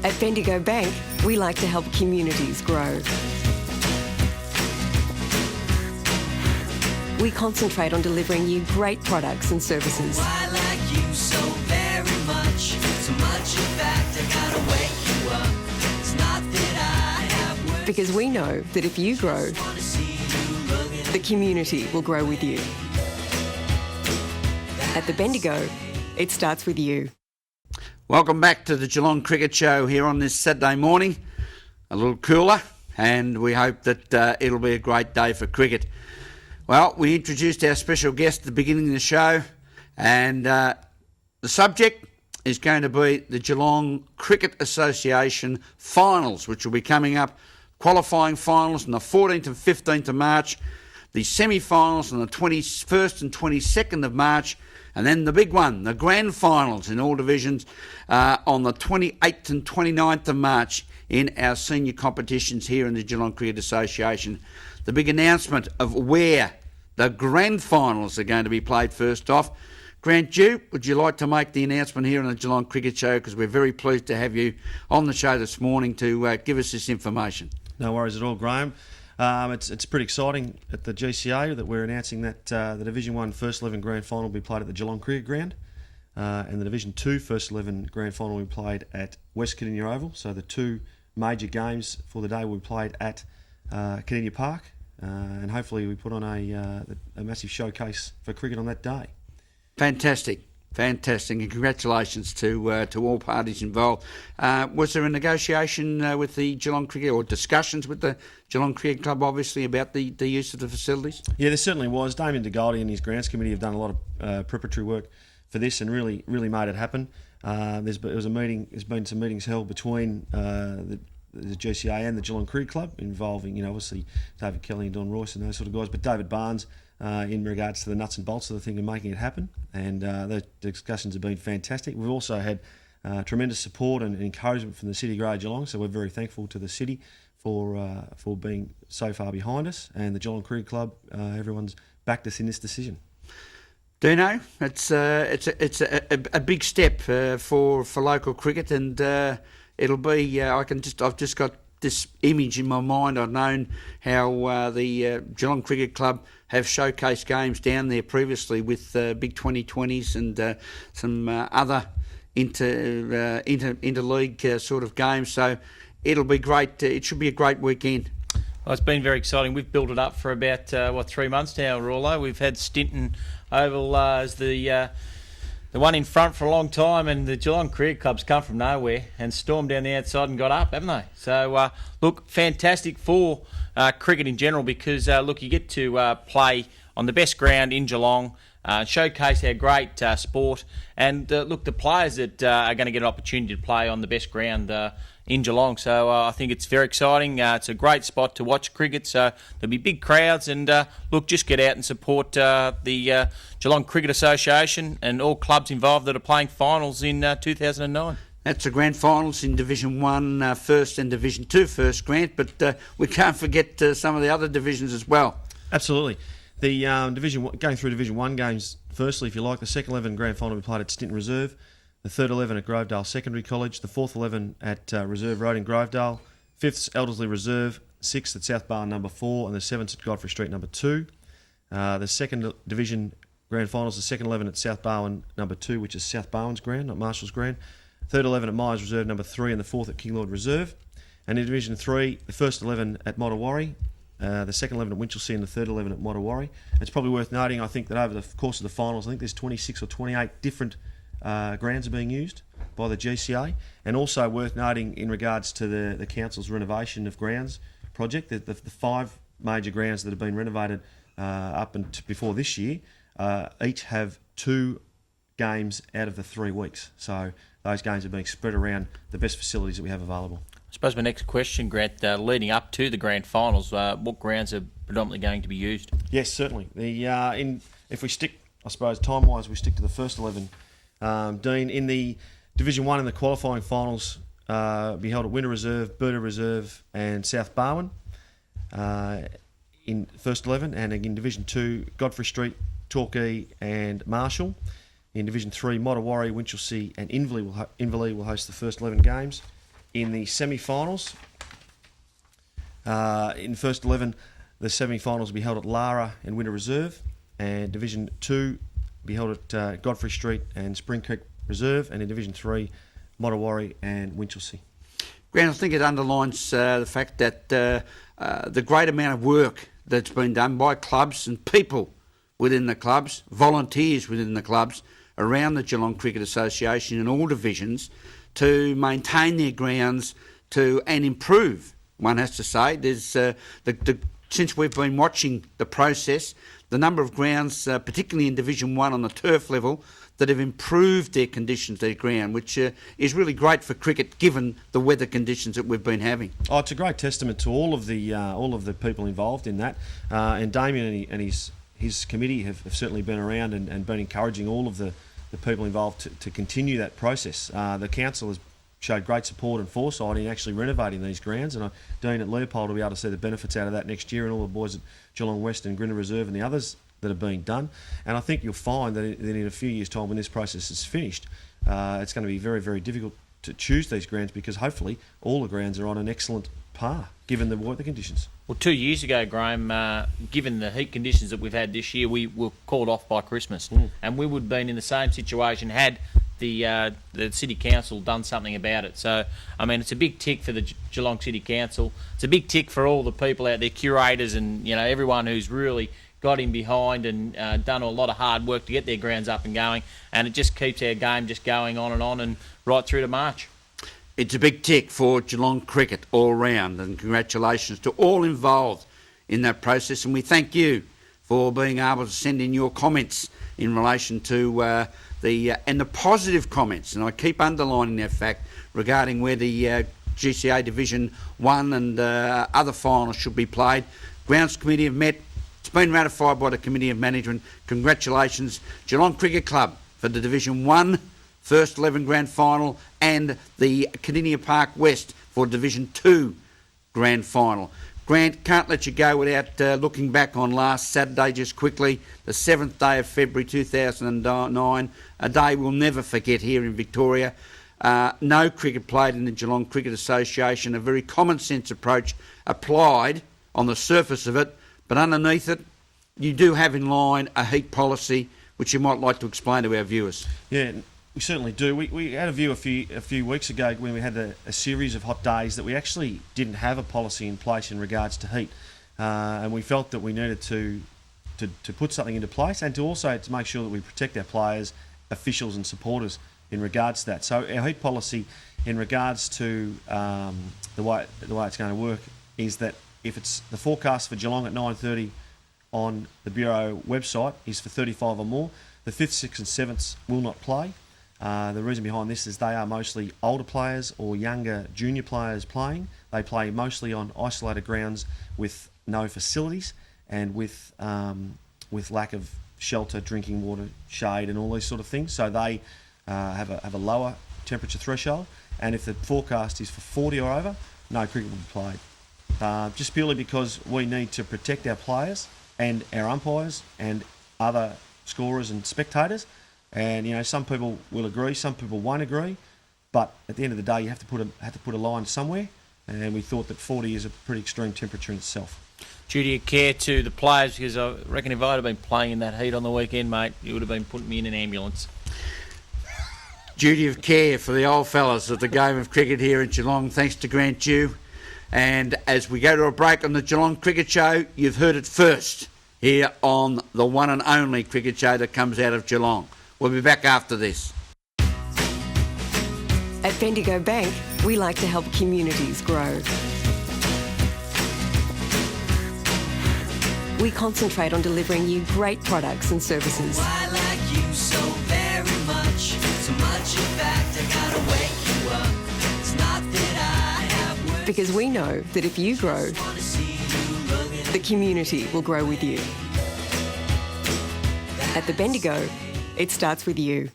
At Bendigo Bank, we like to help communities grow. We concentrate on delivering you great products and services. I like you so very much. So much, in fact, I gotta wake you up. It's not that I have words. Because we know that if you grow, Wanna see you looking the community will grow with you. At the Bendigo, it starts with you. Welcome back to the Geelong Cricket Show here on this Saturday morning. A little cooler, and we hope that it'll be a great day for cricket. Well, we introduced our special guest at the beginning of the show, and the subject is going to be the Geelong Cricket Association finals, which will be coming up, qualifying finals on the 14th and 15th of March, the semi-finals on the 21st and 22nd of March, and then the big one, the grand finals in all divisions on the 28th and 29th of March in our senior competitions here in the Geelong Cricket Association. The big announcement of where the grand finals are going to be played first off. Grant Dew, would you like to make the announcement here on the Geelong Cricket Show? Because we're very pleased to have you on the show this morning to give us this information. No worries at all, Graham. It's pretty exciting at the GCA that we're announcing that the Division 1 First 11 Grand Final will be played at the Geelong Cricket Ground, and the Division 2 First 11 Grand Final will be played at West Cardinia Oval. So the two major games for the day will be played at Cardinia Park, and hopefully we put on a massive showcase for cricket on that day. Fantastic, and congratulations to all parties involved. Was there a negotiation with the Geelong Cricket, or discussions with the Geelong Cricket Club, obviously, about the use of the facilities? Yeah, there certainly was. Damien DeGoldie and his grounds committee have done a lot of preparatory work for this and really made it happen. There's been some meetings held between the GCA and the Geelong Cricket Club involving, obviously David Kelly and Don Royce and those sort of guys, but David Barnes in regards to the nuts and bolts of the thing and making it happen. And those discussions have been fantastic. We've also had tremendous support and encouragement from the City of Grey Geelong, so we're very thankful to the City for being so far behind us, and the Geelong Cricket Club. Everyone's backed us in this decision. Dino, it's a big step for local cricket, and it'll be. I've just got this image in my mind. I've known how the Geelong Cricket Club have showcased games down there previously with big 2020s and some other interleague sort of games. So it'll be great. It should be a great weekend. Well, it's been very exciting. We've built it up for about 3 months now, Rollo. We've had Stinton Oval as the one in front for a long time, and the Geelong Cricket Club's come from nowhere and stormed down the outside and got up, haven't they? So, look, fantastic for cricket in general because, you get to play on the best ground in Geelong, showcase our great sport, and, the players that are going to get an opportunity to play on the best ground in Geelong. So I think it's very exciting. It's a great spot to watch cricket, so there'll be big crowds, and just get out and support the Geelong Cricket Association and all clubs involved that are playing finals in 2009. That's the grand finals in Division 1 first and Division 2 first, Grant, but we can't forget some of the other divisions as well. Absolutely. The going through Division 1 games, firstly, if you like, the second 11 grand final will be played at Stinton Reserve, the third 11 at Grovedale Secondary College, the fourth 11 at Reserve Road in Grovedale, fifth Elderslie Reserve, sixth at South Barn number 4, and the seventh at Godfrey Street number 2. The second division grand finals, the second 11 at South Barwon number 2, which is South Barwon's grand, not Marshall's grand. Third 11 at Myers Reserve number 3, and the fourth at King Lord Reserve. And in Division 3, the first 11 at Mottawarri, the second 11 at Winchelsea, and the third 11 at Mottawarri. It's probably worth noting, I think, that over the course of the finals, I think there's 26 or 28 different grounds are being used by the GCA, and also worth noting in regards to the council's renovation of grounds project, that the 5 major grounds that have been renovated up and before this year each have 2 games out of the 3 weeks. So those games are being spread around the best facilities that we have available. I suppose my next question, Grant, leading up to the grand finals, what grounds are predominantly going to be used? Yes, certainly. If we stick, I suppose, time-wise, we stick to the first 11. Dean, in the Division 1 in the qualifying finals, be held at Winter Reserve, Burta Reserve and South Barwon in first 11, and in Division 2, Godfrey Street, Torquay and Marshall. In Division 3, Mottawarri, Winchelsea and Inverleigh will host the first 11 games. in the semi-finals. In first 11, the semi-finals will be held at Lara and Winter Reserve, and Division 2 will be held at Godfrey Street and Spring Creek Reserve, and in Division 3, Mottawarri and Winchelsea. Grant, I think it underlines the fact that the great amount of work that's been done by clubs and people within the clubs, volunteers within the clubs, around the Geelong Cricket Association in all divisions to maintain their grounds and improve. One has to say, there's since we've been watching the process, the number of grounds, particularly in Division 1 on the turf level, that have improved their conditions, their ground, which is really great for cricket given the weather conditions that we've been having. Oh, it's a great testament to all of the people involved in that, and Damien and his committee have certainly been around and been encouraging all of the people involved to continue that process. The council has showed great support and foresight in actually renovating these grounds, and Dean at Leopold will be able to see the benefits out of that next year, and all the boys at Geelong West and Grinner Reserve and the others that are being done. And I think you'll find that in a few years' time, when this process is finished, it's going to be very, very difficult to choose these grounds, because hopefully all the grounds are on an excellent par, given the weather conditions. Well, 2 years ago, Graham, given the heat conditions that we've had this year, we were called off by Christmas, and we would have been in the same situation had the City Council done something about it. So, I mean, it's a big tick for the Geelong City Council. It's a big tick for all the people out there, curators and, you know, everyone who's really got in behind and done a lot of hard work to get their grounds up and going, and it just keeps our game just going on and right through to March. It's a big tick for Geelong cricket all round, and congratulations to all involved in that process, and we thank you for being able to send in your comments in relation to the positive comments, and I keep underlining that fact regarding where the GCA Division 1 and other finals should be played. Grounds Committee have met. It's been ratified by the Committee of Management. Congratulations, Geelong Cricket Club, for the Division 1 First 11 Grand Final, and the Cadinia Park West for Division 2 Grand Final. Grant, can't let you go without looking back on last Saturday just quickly, the 7th day of February 2009, a day we'll never forget here in Victoria. No cricket played in the Geelong Cricket Association, a very common sense approach applied on the surface of it, but underneath it, you do have in line a heat policy, which you might like to explain to our viewers. Yeah, we certainly do. We had a view a few weeks ago when we had a series of hot days that we actually didn't have a policy in place in regards to heat, and we felt that we needed to put something into place, and to make sure that we protect our players, officials and supporters in regards to that. So our heat policy in regards to the way it's going to work is that if it's the forecast for Geelong at 9:30 on the Bureau website is for 35 or more, the 5th, 6th and 7ths will not play. The reason behind this is they are mostly older players or younger junior players playing. They play mostly on isolated grounds with no facilities and with lack of shelter, drinking water, shade and all these sort of things. So they have a lower temperature threshold, and if the forecast is for 40 or over, no cricket will be played. Just purely because we need to protect our players and our umpires and other scorers and spectators. And, you know, some people will agree, some people won't agree, but at the end of the day, you have to put a line somewhere, and we thought that 40 is a pretty extreme temperature in itself. Duty of care to the players, because I reckon if I'd have been playing in that heat on the weekend, mate, you would have been putting me in an ambulance. Duty of care for the old fellas of the game of cricket here in Geelong. Thanks to Grant Dew. And as we go to a break on the Geelong Cricket Show, you've heard it first here on the one and only cricket show that comes out of Geelong. We'll be back after this. At Bendigo Bank, we like to help communities grow. We concentrate on delivering you great products and services. I like you so very much. So much in fact, I gotta wake you up. It's not that I have words. Because we know that if you grow, Wanna see you looking the community will grow with you. At the Bendigo, it starts with you.